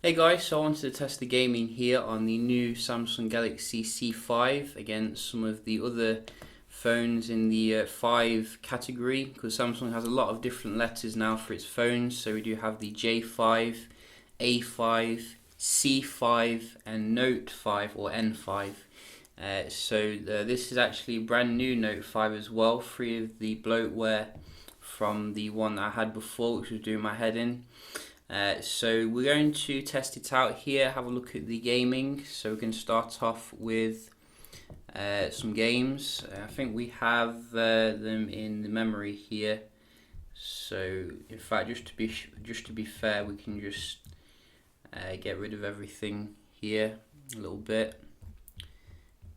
Hey guys, so I wanted to test the gaming here on the new Samsung Galaxy C5 against some of the other phones in the 5 category, because Samsung has a lot of different letters now for its phones. So we do have the J5, A5, C5 and Note 5 or N5. This is actually a brand new Note 5 as well, free of the bloatware from the one that I had before, which was doing my head in. So we're going to test it out here, have a look at the gaming. So we're going to start off with some games. I think we have them in the memory here. So in fact, just to be fair, we can just get rid of everything here a little bit.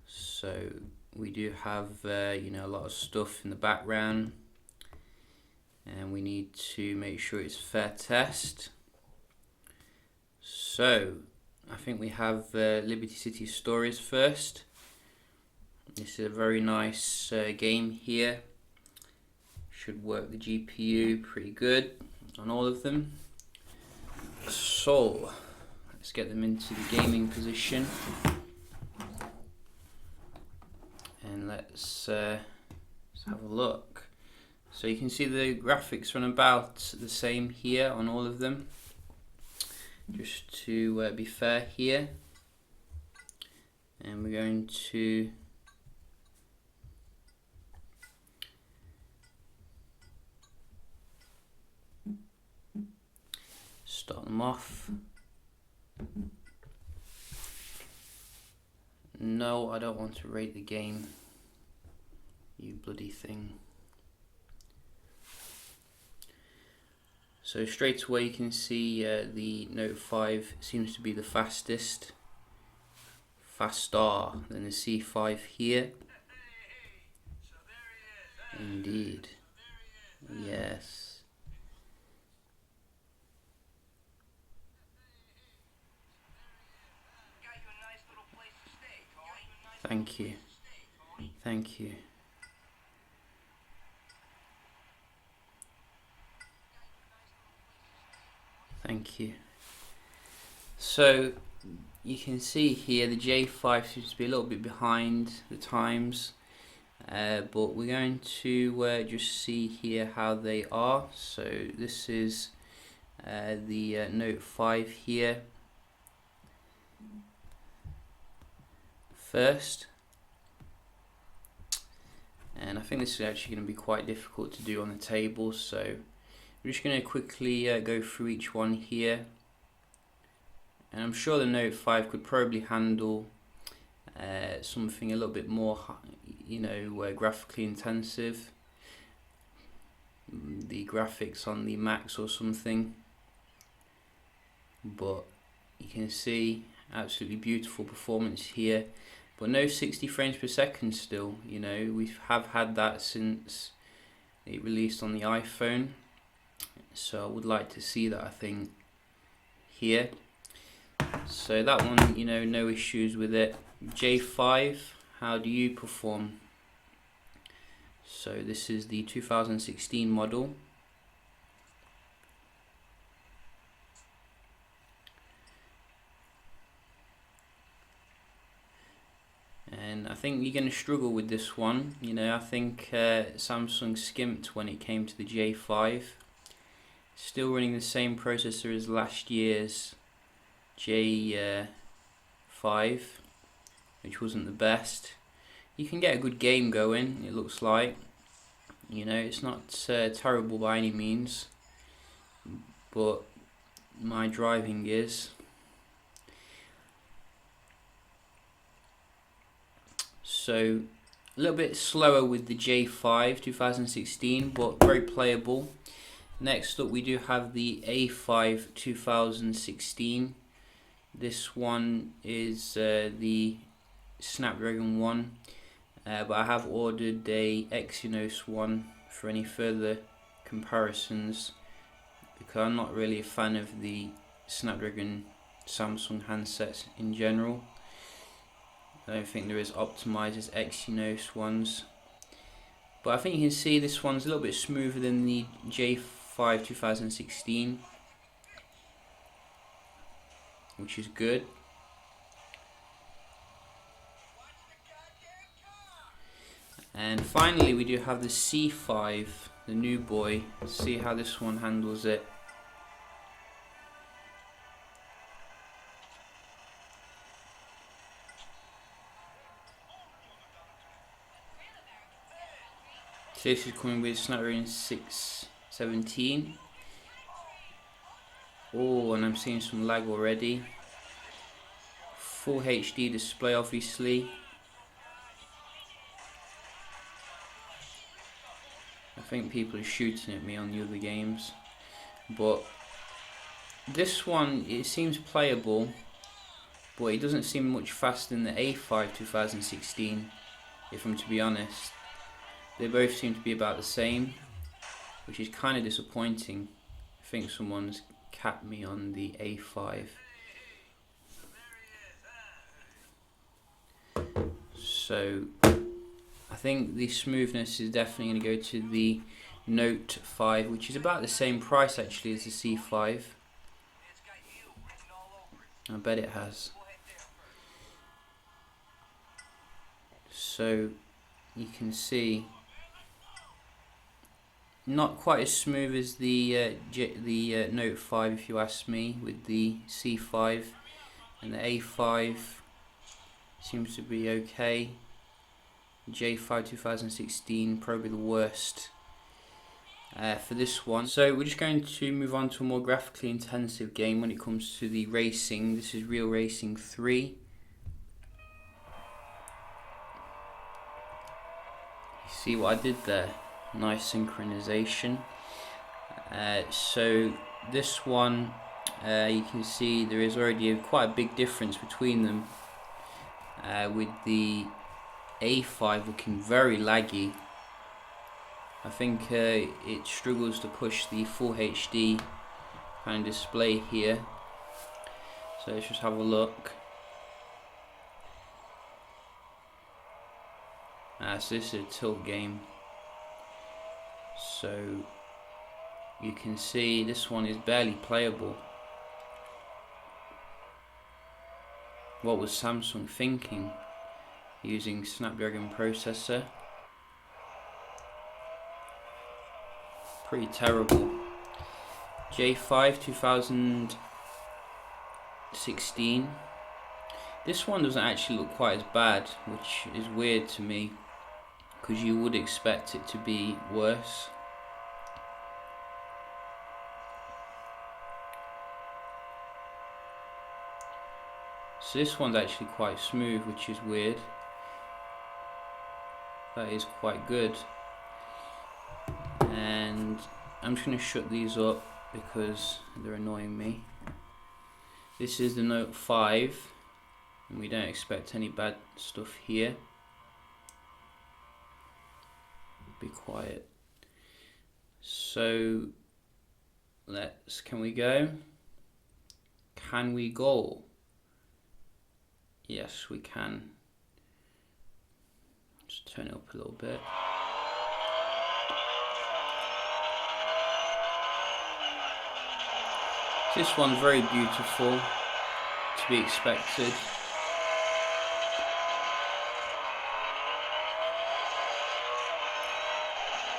So we do have a lot of stuff in the background, and we need to make sure it's fair test. So I think we have Liberty City Stories first. This is a very nice game here. Should work the GPU pretty good on all of them. So let's get them into the gaming position, and let's have a look. So you can see the graphics run about the same here on all of them. Just to be fair here, and we're going to start them off. No, I don't want to rate the game, you bloody thing. So straight away you can see the Note 5 seems to be the fastest, faster than the C5 here. Indeed, yes. Thank you, thank you. Thank you. So you can see here the J5 seems to be a little bit behind the times, but we're going to just see here how they are. So this is the Note 5 here first, and I think this is actually going to be quite difficult to do on the table, so we're just going to quickly go through each one here, and I'm sure the Note 5 could probably handle something a little bit more, graphically intensive, the graphics on the Max or something. But you can see absolutely beautiful performance here, but no 60 frames per second still. We have had that since it released on the iPhone. So I would like to see that, I think, here. So that one, no issues with it. J5, how do you perform? So this is the 2016 model. And I think you're going to struggle with this one. I think Samsung skimped when it came to the J5. Still running the same processor as last year's J5, which wasn't the best. You can get a good game going, it looks like. It's not terrible by any means, but my driving is. So a little bit slower with the J5 2016, but very playable. Next up we do have the A5 2016. This one is the Snapdragon one, but I have ordered a Exynos one for any further comparisons, because I'm not really a fan of the Snapdragon Samsung handsets in general. I don't think they're as optimized as Exynos ones, but I think you can see this one's a little bit smoother than the J5 2016. which is good. And finally we do have the C5, the new boy. Let's see how this one handles it. So this is coming with Snapdragon 617. Oh, and I'm seeing some lag already. Full HD display, obviously. I think people are shooting at me on the other games, but this one, it seems playable, but it doesn't seem much faster than the A5 2016, if I'm to be honest. They both seem to be about the same, which is kind of disappointing. I think someone's capped me on the A5. So I think the smoothness is definitely going to go to the Note 5, which is about the same price actually as the C5. I bet it has. So you can see, not quite as smooth as the Note 5 if you ask me, with the C5, and the A5 seems to be okay. J5 2016 probably the worst for this one. So we're just going to move on to a more graphically intensive game when it comes to the racing. This is Real Racing 3. You see what I did there? Nice synchronization. So this one, you can see there is already quite a big difference between them, with the A5 looking very laggy. I think it struggles to push the full HD kind of display here. So let's just have a look. So this is a tilt game. So you can see this one is barely playable. What was Samsung thinking? Using Snapdragon processor. Pretty terrible. J5 2016. This one doesn't actually look quite as bad, which is weird to me, because you would expect it to be worse. So this one's actually quite smooth, which is weird. That is quite good. And I'm just going to shut these up because they're annoying me. This is the Note 5, and we don't expect any bad stuff here. Be quiet. So can we go? Can we go? Yes, we can. Just turn it up a little bit. This one's very beautiful, to be expected.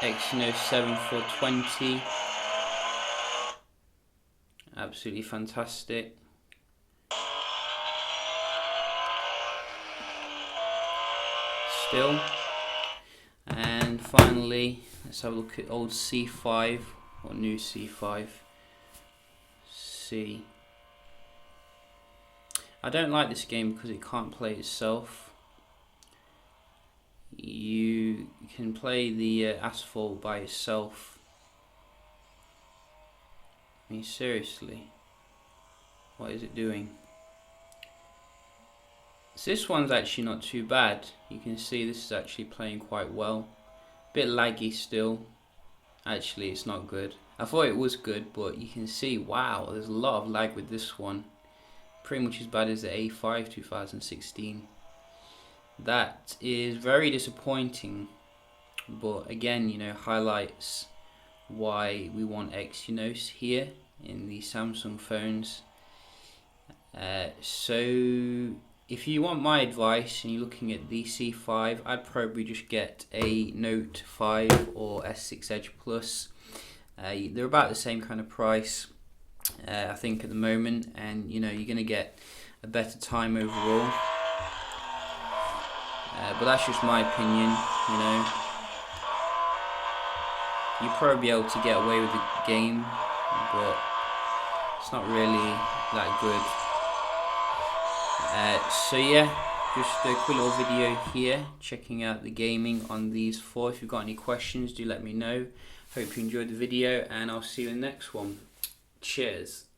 Exynos 7420. Absolutely fantastic. Still. And finally, let's have a look at old C5 or new C5. I don't like this game because it can't play itself. You can play the Asphalt by itself. I mean, seriously, what is it doing? So this one's actually not too bad. You can see this is actually playing quite well. Bit laggy still. Actually, it's not good. I thought it was good, but you can see, wow, there's a lot of lag with this one. Pretty much as bad as the A5 2016. That is very disappointing, but again, you know, highlights why we want Exynos here in the Samsung phones. So if you want my advice and you're looking at the C5, I'd probably just get a Note 5 or S6 Edge Plus. They're about the same kind of price, I think, at the moment, and you're going to get a better time overall. But that's just my opinion. You'll probably be able to get away with the game, but it's not really that good. So yeah, just a quick little video here checking out the gaming on these four. If you've got any questions, do let me know. Hope you enjoyed the video, and I'll see you in the next one. Cheers.